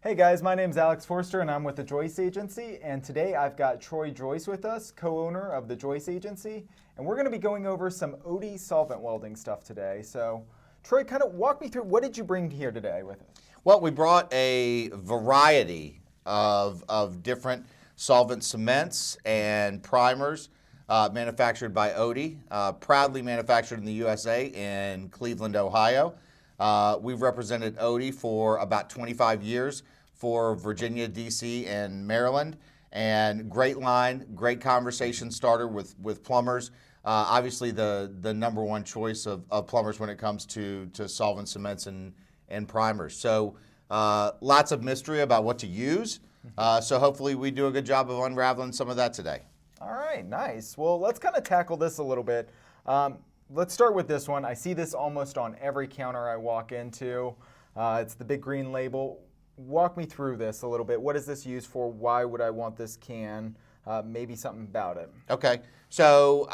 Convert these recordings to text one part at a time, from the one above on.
Hey guys, my name's Alex Forster and I'm with the Joyce Agency, and today I've got Joyce with us, co-owner of the Joyce Agency, and we're going to be going over some Oatey solvent welding stuff today. So Troy, kind of walk me through, what did you bring here today with us? Well, we brought a variety of different solvent cements and primers manufactured by Oatey, proudly manufactured in the USA in Cleveland, Ohio. We've represented Oatey for about 25 years for Virginia, DC, and Maryland. And great line, great conversation starter with plumbers. Obviously the number one choice of plumbers when it comes to solvent cements and primers. So lots of mystery about what to use. So hopefully we do a good job of unraveling some of that today. All right, nice. Well, let's kind of tackle this a little bit. Let's start with this one. I see this almost on every counter I walk into. It's the big green label. Walk me through this a little bit. What is this used for? Why would I want this can? Maybe something about it. Okay, so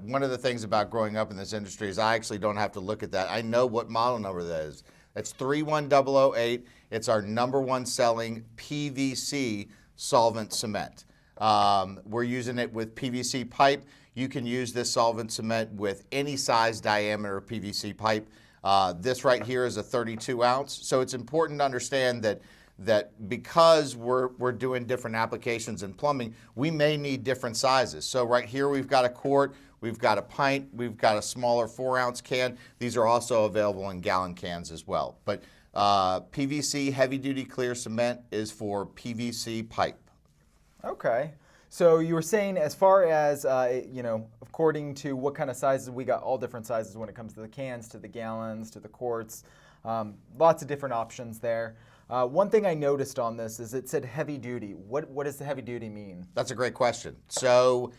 one of the things about growing up in this industry is I actually don't have to look at that. I know what model number that is. That's 31008. It's our number one selling PVC solvent cement. We're using it with PVC pipe. You can use this solvent cement with any size diameter PVC pipe. This right here is a 32 ounce. So it's important to understand that because we're doing different applications in plumbing, we may need different sizes. So right here we've got a quart, we've got a pint, we've got a smaller 4 ounce can. These are also available in gallon cans as well. But PVC heavy duty clear cement is for PVC pipe. Okay. So you were saying, as far as, according to what kind of sizes, we got all different sizes when it comes to the cans, to the gallons, to the quarts. Lots of different options there. One thing I noticed on this is it said heavy duty. What does the heavy duty mean? That's a great question. So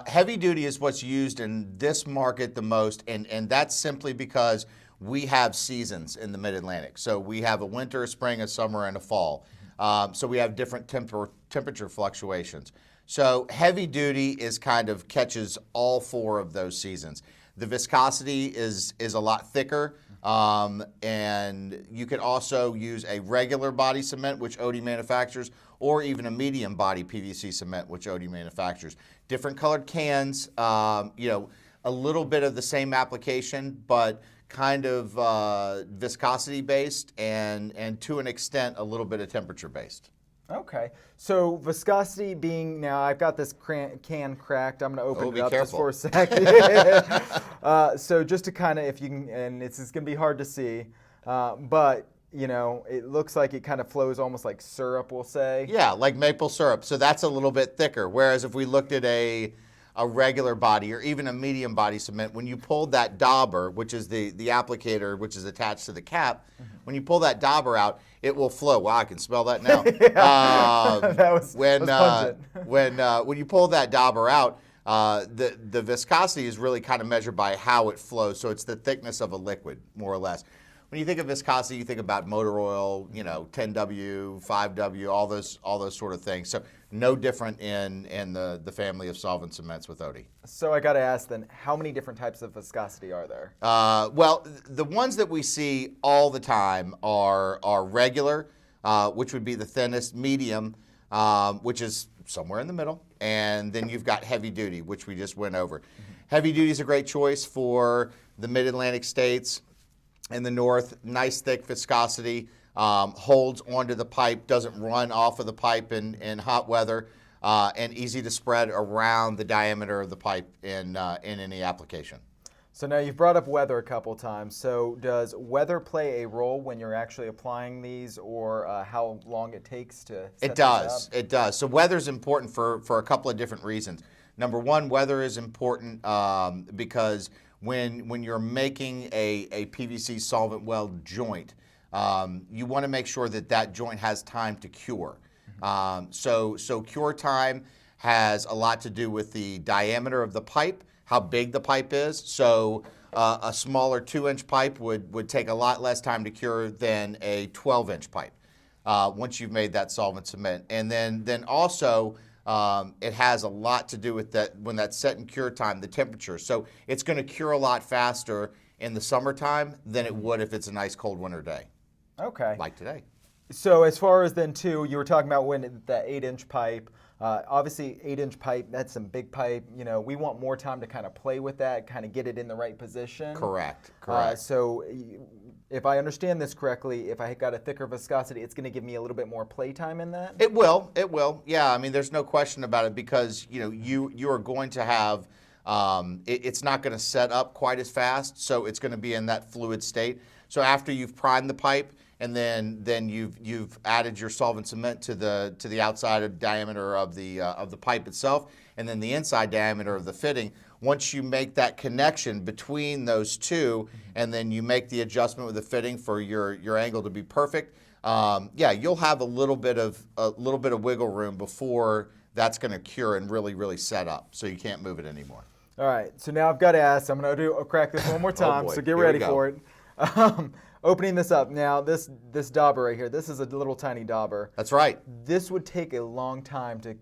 heavy duty is what's used in this market the most, and that's simply because we have seasons in the Mid-Atlantic. So we have a winter, a spring, a summer, and a fall. So we have different temperature fluctuations. So heavy duty is kind of catches all four of those seasons. The viscosity is a lot thicker, and you could also use a regular body cement, which Oatey manufactures, or even a medium body PVC cement, which Oatey manufactures. Different colored cans, a little bit of the same application, but kind of viscosity based, and to an extent a little bit of temperature based. Okay, so viscosity being, now I've got this can cracked. I'm going to open it up just for a second. So just to kind of, if you can, and it's going to be hard to see, but it looks like it kind of flows almost like syrup, we'll say. Yeah, like maple syrup. So that's a little bit thicker. Whereas if we looked at a regular body or even a medium body cement, when you pulled that dauber, which is the applicator which is attached to the cap, when you pull that dauber out, it will flow. Wow, I can smell that now. That was pungent. When you pull that dauber out, the viscosity is really kind of measured by how it flows. So it's the thickness of a liquid, more or less. When you think of viscosity, you think about motor oil, 10W, 5W, all those sort of things. So no different in the family of solvent cements with Oatey. So I got to ask then, how many different types of viscosity are there? Well, the ones that we see all the time are regular, which would be the thinnest, medium, which is somewhere in the middle, and then you've got heavy duty, which we just went over. Heavy duty is a great choice for the Mid-Atlantic states. In the north, nice thick viscosity, holds onto the pipe, doesn't run off of the pipe in hot weather, and easy to spread around the diameter of the pipe in any application. So now you've brought up weather a couple times. So does weather play a role when you're actually applying these, or how long it takes to set It does. It does. So weather's important for a couple of different reasons. Number one, weather is important because when you're making a PVC solvent weld joint, you want to make sure that joint has time to cure. So cure time has a lot to do with the diameter of the pipe, how big the pipe is. So a smaller 2-inch pipe would take a lot less time to cure than a 12-inch pipe once you've made that solvent cement. And then also, it has a lot to do with that when that's set in cure time, the temperature. So it's going to cure a lot faster in the summertime than it would if it's a nice cold winter day. Okay. Like today. So as far as then too, you were talking about when that 8-inch pipe. Obviously, 8-inch pipe, that's some big pipe. You know, we want more time to kind of play with that, kind of get it in the right position. Correct. So if I understand this correctly, if I got a thicker viscosity, it's going to give me a little bit more play time in that? It will. It will. Yeah, I mean, there's no question about it because, you know, you are going to have, it's not going to set up quite as fast, so it's going to be in that fluid state. So after you've primed the pipe, and then you've added your solvent cement to the outside diameter of the pipe itself, and then the inside diameter of the fitting. Once you make that connection between those two, and then you make the adjustment with the fitting for your angle to be perfect, yeah, you'll have a little bit of wiggle room before that's going to cure and really set up, so you can't move it anymore. All right. So now I've got to ask. I'm going to crack this one more time. boy. So get Here ready we go. for it. Opening this up now, this dauber right here, this is a little tiny dauber. That's right. This would take a long time to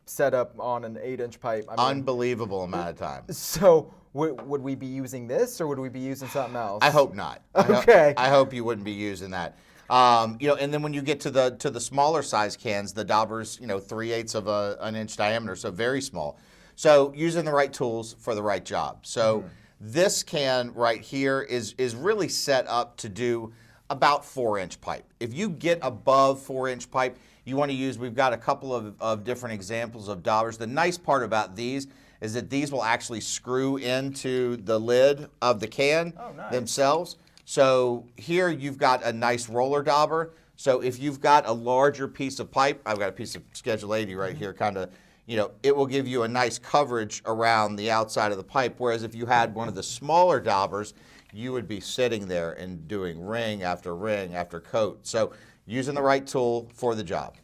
set up on an 8-inch pipe. I mean, Unbelievable amount of time. so would we be using this, or would we be using something else? I hope not. Okay. I hope you wouldn't be using that. You know, and then when you get to the smaller size cans, the daubers, you know, 3/8 of an inch diameter, so very small. So using the right tools for the right job. So this can right here is really set up to do about 4-inch pipe. If you get above 4-inch pipe, you want to use, we've got a couple of different examples of daubers. The nice part about these is that these will actually screw into the lid of the can themselves. So here you've got a nice roller dauber. So if you've got a larger piece of pipe, I've got a piece of Schedule 80 right here, kind of, you know, it will give you a nice coverage around the outside of the pipe. Whereas if you had one of the smaller daubers, you would be sitting there and doing ring after coat. So using the right tool for the job.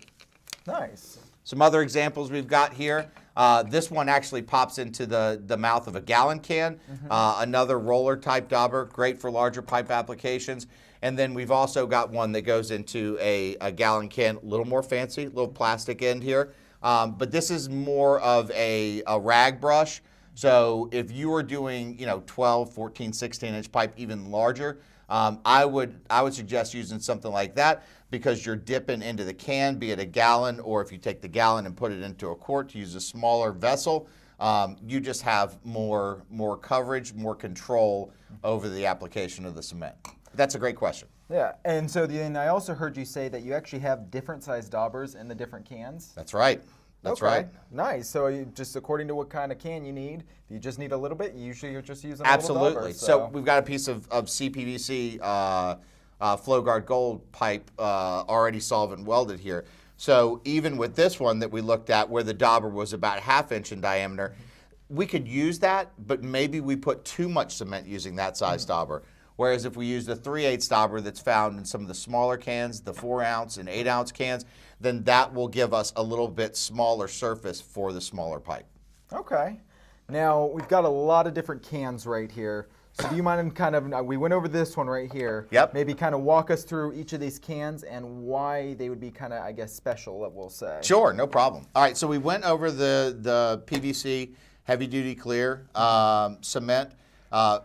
Nice. Some other examples we've got here. This one actually pops into the mouth of a gallon can. Another roller type dauber, great for larger pipe applications. And then we've also got one that goes into a gallon can, a little more fancy, little plastic end here. But this is more of a rag brush. So if you were doing, you know, 12, 14, 16-inch pipe, even larger, I would suggest using something like that because you're dipping into the can, be it a gallon, or if you take the gallon and put it into a quart to use a smaller vessel, you just have more coverage, more control over the application of the cement. That's a great question. Yeah, and so then I also heard you say that you actually have different size daubers in the different cans. That's right. That's right. Nice. So you, just according to what kind of can you need, if you just need a little bit, usually you're just using a little dauber. Absolutely. So we've got a piece of CPVC FlowGuard Gold pipe already solvent welded here. So even with this one that we looked at where the dauber was about 1/2 inch in diameter, we could use that, but maybe we put too much cement using that size dauber. Whereas if we use the 3/8 dauber that's found in some of the smaller cans, the 4-ounce and 8-ounce cans, then that will give us a little bit smaller surface for the smaller pipe. Okay. Now, we've got a lot of different cans right here. So do you mind kind of, we went over this one right here. Yep. Maybe kind of walk us through each of these cans and why they would be kind of, I guess, special, we'll say. Sure, no problem. All right, so we went over the PVC heavy-duty clear cement.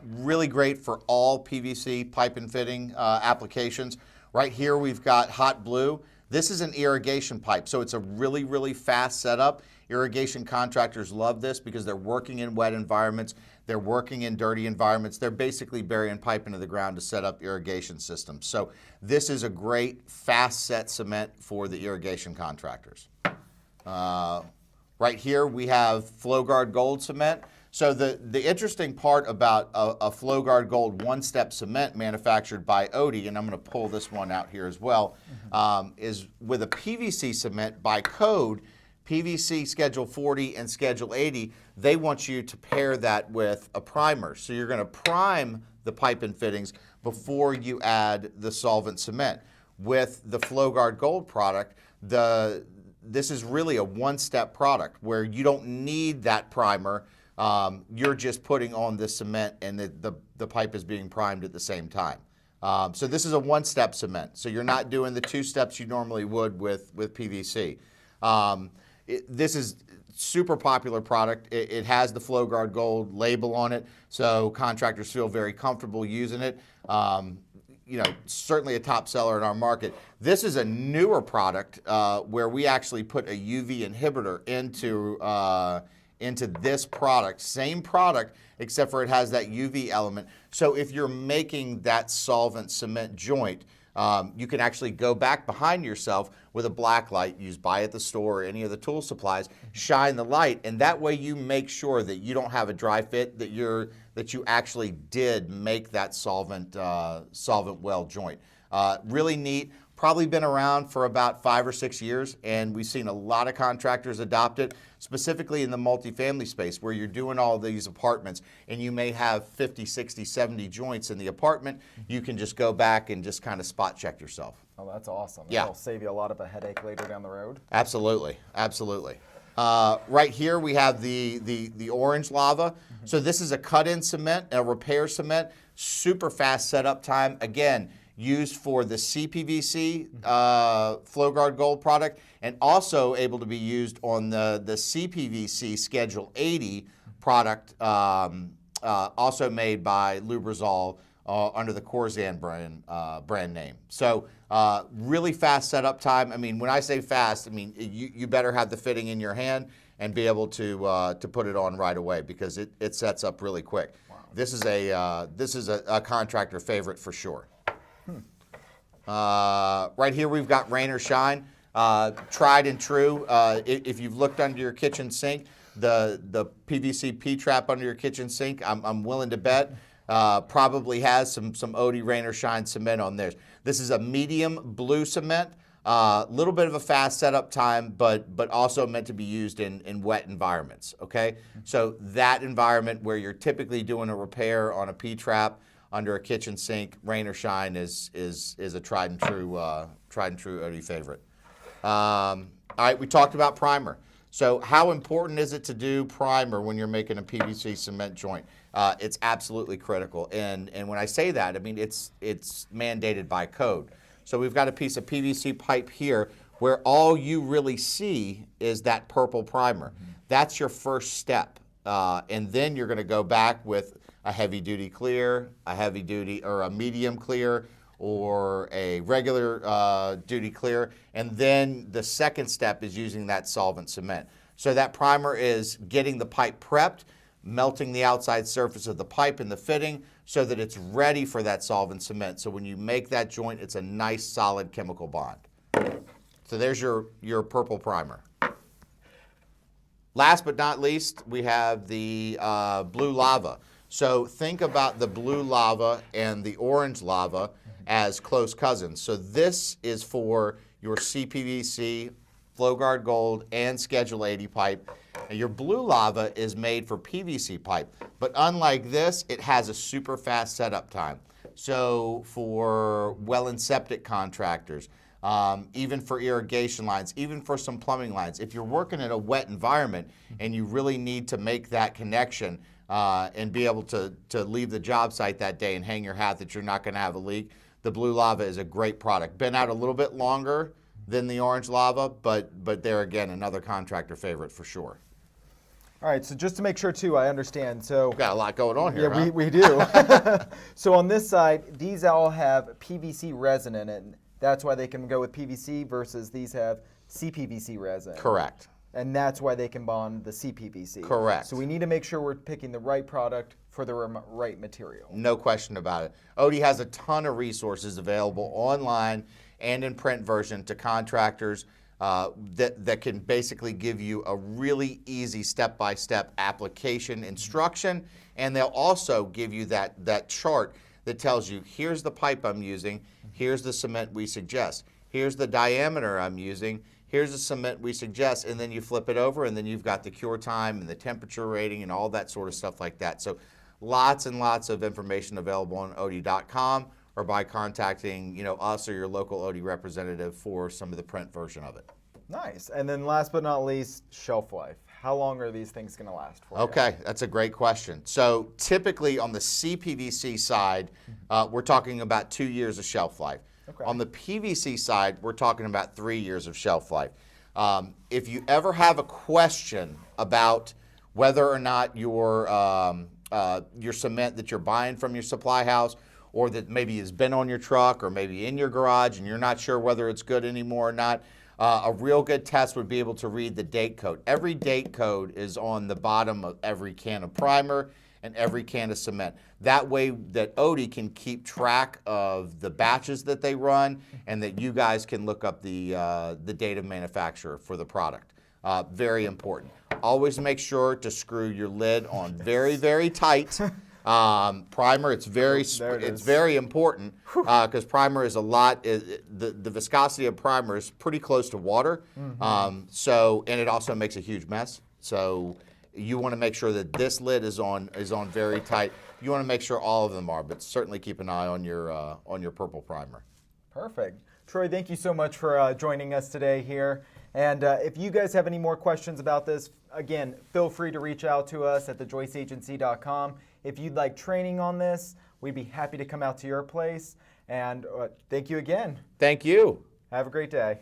Really great for all PVC pipe and fitting applications. Right here we've got hot blue. This is an irrigation pipe, so it's a really fast setup. Irrigation contractors love this because they're working in wet environments, they're working in dirty environments, they're basically burying pipe into the ground to set up irrigation systems. So this is a great fast set cement for the irrigation contractors. Right here we have FlowGuard Gold cement. So the interesting part about a FlowGuard Gold one-step cement manufactured by Oatey, and I'm going to pull this one out here as well, is with a PVC cement by code, PVC Schedule 40 and Schedule 80, they want you to pair that with a primer. So you're going to prime the pipe and fittings before you add the solvent cement. With the FlowGuard Gold product, this is really a one-step product where you don't need that primer. You're just putting on the cement and the pipe is being primed at the same time. So this is a one-step cement. So you're not doing the 2 steps you normally would with PVC. This is super popular product. It has the FlowGuard Gold label on it, so contractors feel very comfortable using it. certainly a top seller in our market. This is a newer product where we actually put a UV inhibitor into this product. Same product, except for it has that UV element. So if you're making that solvent cement joint, you can actually go back behind yourself with a black light used at the store or any of the tool supplies, shine the light, and that way you make sure that you don't have a dry fit, that you actually did make that solvent well joint. Really neat. Probably been around for about 5 or 6 years, and we've seen a lot of contractors adopt it, specifically in the multifamily space where you're doing all these apartments and you may have 50, 60, 70 joints in the apartment. You can just go back and just kind of spot check yourself. Oh, that's awesome. Yeah. That'll save you a lot of a headache later down the road. Absolutely, absolutely. Right here we have the orange lava. So this is a cut-in cement, a repair cement, super fast setup time. Again, used for the CPVC FlowGuard Gold product, and also able to be used on the CPVC Schedule 80 product, also made by Lubrizol under the Corzan brand name. So really fast setup time. I mean, when I say fast, I mean you better have the fitting in your hand and be able to put it on right away, because it sets up really quick. Wow. This is a contractor favorite for sure. Right here we've got rain or shine, tried and true. If you've looked under your kitchen sink, the PVC P-trap under your kitchen sink, I'm willing to bet probably has some Oatey rain or shine cement on theirs. This is a medium blue cement, little bit of a fast setup time, but also meant to be used in wet environments. Okay, so that environment where you're typically doing a repair on a P-trap under a kitchen sink, rain or shine is a tried and true Oatey favorite. All right, we talked about primer. So how important is it to do primer when you're making a PVC cement joint? It's absolutely critical, and when I say that, I mean it's mandated by code. So we've got a piece of PVC pipe here where all you really see is that purple primer. That's your first step, and then you're going to go back with a heavy-duty clear, a heavy-duty or a medium clear, or a regular duty clear, and then the second step is using that solvent cement. So that primer is getting the pipe prepped, melting the outside surface of the pipe and the fitting so that it's ready for that solvent cement. So when you make that joint, it's a nice solid chemical bond. So there's your purple primer. Last but not least, we have the blue lava. So think about the blue lava and the orange lava as close cousins. So this is for your CPVC, FlowGuard Gold, and Schedule 80 pipe. And your blue lava is made for PVC pipe, but unlike this, it has a super fast setup time. So for well and septic contractors, even for irrigation lines, even for some plumbing lines, if you're working in a wet environment and you really need to make that connection and be able to leave the job site that day and hang your hat that you're not going to have a leak, the blue lava is a great product. Been out a little bit longer than the orange lava, but there again, another contractor favorite for sure. All right, so just to make sure too, I understand. So we've got a lot going on here. Yeah, huh? we do. So on this side, these all have PVC resin in it. That's why they can go with PVC versus these have CPVC resin. Correct. And that's why they can bond the CPVC. Correct. So we need to make sure we're picking the right product for the right material. No question about it. Oatey has a ton of resources available online and in print version to contractors that can basically give you a really easy step-by-step application instruction, and they'll also give you that chart that tells you, here's the pipe I'm using, here's the cement we suggest, here's the diameter I'm using, here's the cement we suggest, and then you flip it over, and then you've got the cure time and the temperature rating and all that sort of stuff like that. So lots and lots of information available on Oatey.com or by contacting us or your local Oatey representative for some of the print version of it. Nice. And then last but not least, shelf life. How long are these things going to last for? Okay, that's a great question. So typically on the CPVC side, we're talking about 2 years of shelf life. Okay. On the PVC side, we're talking about 3 years of shelf life. If you ever have a question about whether or not your cement that you're buying from your supply house or that maybe has been on your truck or maybe in your garage and you're not sure whether it's good anymore or not, a real good test would be able to read the date code. Every date code is on the bottom of every can of primer and every can of cement. That way that Oatey can keep track of the batches that they run and that you guys can look up the date of manufacturer for the product. Very important. Always make sure to screw your lid on very, very tight. Primer, it's very important because primer is the viscosity of primer is pretty close to water. And it also makes a huge mess. So you want to make sure that this lid is on very tight. You want to make sure all of them are, but certainly keep an eye on your purple primer. Perfect. Troy, thank you so much for joining us today here. And if you guys have any more questions about this, again, feel free to reach out to us at thejoyceagency.com. If you'd like training on this, we'd be happy to come out to your place. And thank you again. Thank you. Have a great day.